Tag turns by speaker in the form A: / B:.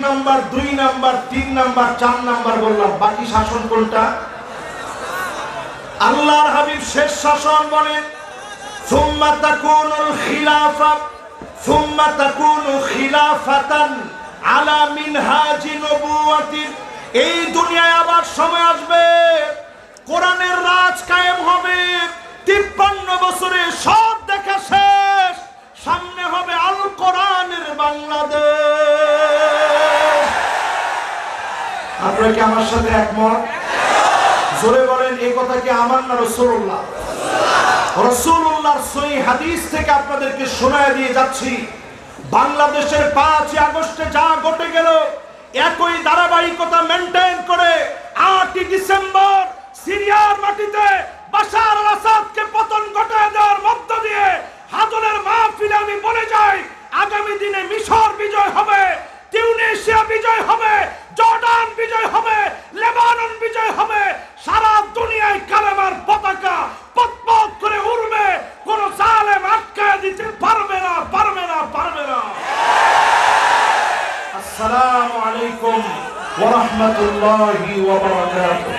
A: Number, 2 number, 3 number, 4 number বললাম, বাকি শাসন কোনটা? আল্লাহর হাবিব শেষ শাসন বলেন সুম্মা তাকুনুল খিলাফা সুম্মা তাকুনু খিলাফাতান আলা মিনহাজি নবুওয়াতির। এই দুনিয়ায় আবার সময় আসবে কোরআনের রাজ কায়েম হবে। 53 বছরে সব দেখা শেষ, সামনে হবে আল কোরআনের বাংলাদেশ। আপনারা কি আমার সাথে একমত? জোরে বলেন, এই কথা কি আমার না রাসূলুল্লাহ? রাসূলুল্লাহর সহিহ হাদিস থেকে আপনাদেরকে শোনায় দিয়ে যাচ্ছি। বাংলাদেশের 5 আগস্টে যা ঘটে গেল, একই ধারাবাহিকতা মেনটেন করে 8 ডিসেম্বর সিরিয়ার মাটিতে বাশার আল আসাদকে পতন ঘটায় দেওয়ার মধ্য দিয়ে হাজরের মাহফিলে আমি বলে যাই, আগামী দিনে মিশর বিজয় হবে, টিউনিশিয়া বিজয় হবে, জর্ডান বিজয় হবে, লেবানন বিজয় হবে। সারা দুনিয়ায় কালেমার পতাকা পতপত করে উড়বে, কোন জালেম আটকায় দিতে পারবে না, পারবে না, পারবে না। আসসালামু আলাইকুম ওয়া রাহমাতুল্লাহি ওয়া বারাকাতুহু।